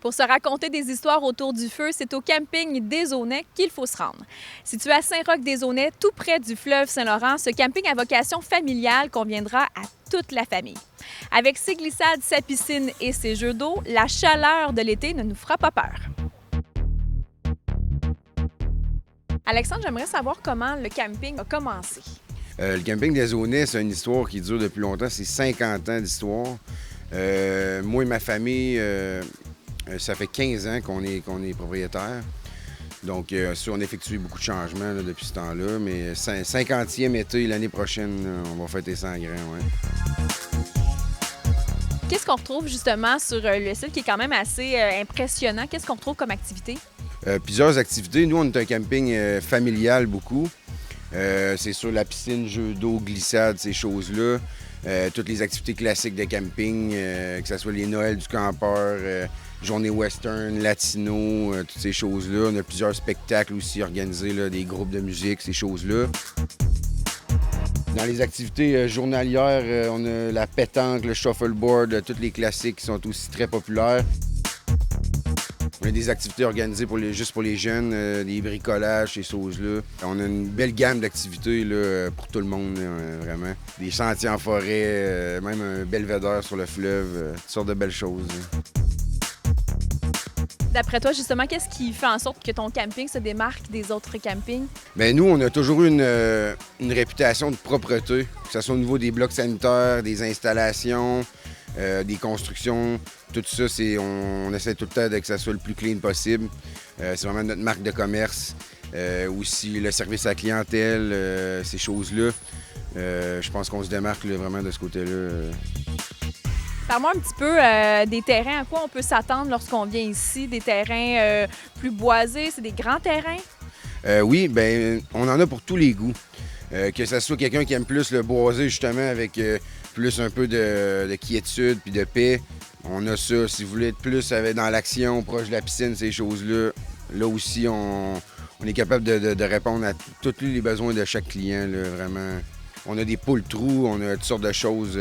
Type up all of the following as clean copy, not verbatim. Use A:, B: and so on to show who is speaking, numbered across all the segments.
A: Pour se raconter des histoires autour du feu, c'est au camping des Aunais qu'il faut se rendre. Situé à Saint-Roch-des-Aunais, tout près du fleuve Saint-Laurent, ce camping à vocation familiale conviendra à toute la famille. Avec ses glissades, sa piscine et ses jeux d'eau, la chaleur de l'été ne nous fera pas peur. Alexandre, j'aimerais savoir comment le camping a commencé.
B: Le camping des Aunais, c'est une histoire qui dure depuis longtemps. C'est 50 ans d'histoire. Moi et ma famille, ça fait 15 ans qu'on est propriétaire. Donc, on a effectué beaucoup de changements là, depuis ce temps-là. Mais 50e été l'année prochaine, là, on va fêter ça en grand. Ouais.
A: Qu'est-ce qu'on retrouve justement sur le site qui est quand même assez impressionnant? Qu'est-ce qu'on retrouve comme activité?
B: Plusieurs activités. Nous, on est un camping familial beaucoup. C'est sur la piscine, jeux d'eau, glissade, ces choses-là. Toutes les activités classiques de camping, que ce soit les Noëls du campeur, journée western, latino, toutes ces choses-là. On a plusieurs spectacles aussi organisés, là, des groupes de musique, ces choses-là. Dans les activités journalières, on a la pétanque, le shuffleboard, tous les classiques qui sont aussi très populaires. On a des activités organisées juste pour les jeunes, des bricolages, ces choses-là. On a une belle gamme d'activités là, pour tout le monde, là, vraiment. Des sentiers en forêt, même un belvédère sur le fleuve, toutes sortes de belles choses.
A: D'après toi, justement, qu'est-ce qui fait en sorte que ton camping se démarque des autres campings?
B: Bien, nous, on a toujours eu une réputation de propreté, que ce soit au niveau des blocs sanitaires, des installations, des constructions. Tout ça, on essaie tout le temps que ça soit le plus clean possible. C'est vraiment notre marque de commerce. Aussi, le service à la clientèle, ces choses-là. Je pense qu'on se démarque là, vraiment de ce côté-là.
A: Parle-moi un petit peu des terrains. À quoi on peut s'attendre lorsqu'on vient ici? Des terrains plus boisés? C'est des grands terrains?
B: Oui, bien, on en a pour tous les goûts. Que ce soit quelqu'un qui aime plus le boisé, justement, avec plus un peu de quiétude puis de paix. On a ça. Si vous voulez être plus dans l'action, proche de la piscine, ces choses-là, là aussi, on est capable de répondre à tous les besoins de chaque client, là, vraiment. On a des poules-trous, on a toutes sortes de choses,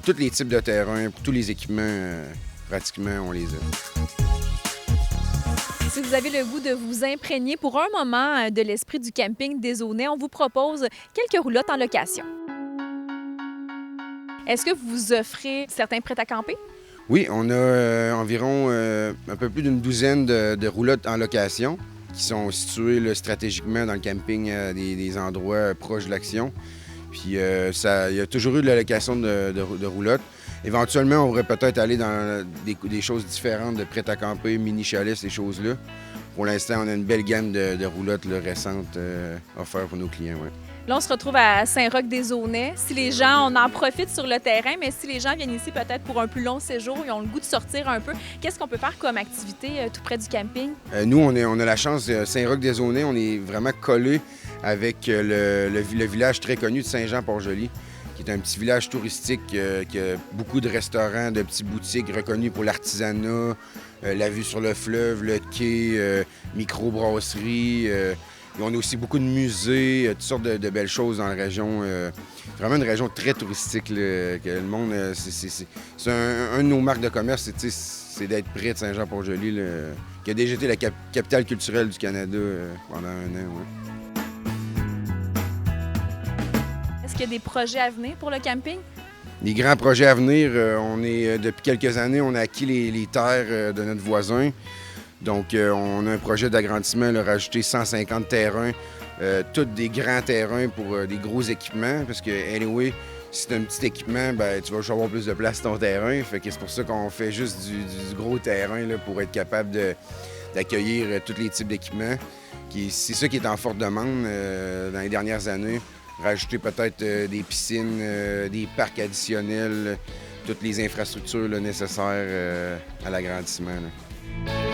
B: tous les types de terrains, pour tous les équipements, pratiquement, on les a.
A: Si vous avez le goût de vous imprégner pour un moment de l'esprit du camping des Aunais, on vous propose quelques roulottes en location. Est-ce que vous offrez certains prêts à camper?
B: Oui, on a environ un peu plus d'une douzaine de roulottes en location qui sont situées là, stratégiquement dans le camping à des endroits proches de l'action. Puis il y a toujours eu de la location de roulottes. Éventuellement, on pourrait peut-être aller dans des choses différentes de prêt à camper, mini-chalets, ces choses-là. Pour l'instant, on a une belle gamme de roulottes là, récentes offertes pour nos clients. Ouais.
A: Là, on se retrouve à Saint-Roch-des-Aunais. Si les gens, on en profite sur le terrain, mais si les gens viennent ici peut-être pour un plus long séjour, ils ont le goût de sortir un peu, qu'est-ce qu'on peut faire comme activité tout près du camping?
B: Nous, on a la chance, Saint-Roch-des-Aunais, on est vraiment collé avec le village très connu de Saint-Jean-Port-Joli, qui est un petit village touristique qui a beaucoup de restaurants, de petites boutiques reconnues pour l'artisanat, la vue sur le fleuve, le quai, microbrasserie. On a aussi beaucoup de musées, toutes sortes de belles choses dans la région. Vraiment une région très touristique. Là, que le monde, c'est un de nos marques de commerce, c'est d'être près de Saint-Jean-Port-Joli, là, qui a déjà été la capitale culturelle du Canada pendant un an. Ouais.
A: Est-ce qu'il y a des projets à venir pour le camping?
B: Les grands projets à venir, depuis quelques années, on a acquis les terres de notre voisin. Donc, on a un projet d'agrandissement, rajouter 150 terrains, tous des grands terrains pour des gros équipements, parce que, anyway, si tu as un petit équipement, ben, tu vas juste avoir plus de place sur ton terrain. Fait que c'est pour ça qu'on fait juste du gros terrain là, pour être capable d'accueillir tous les types d'équipements. C'est ça qui est en forte demande dans les dernières années. Rajouter peut-être des piscines, des parcs additionnels, toutes les infrastructures là, nécessaires à l'agrandissement. Là.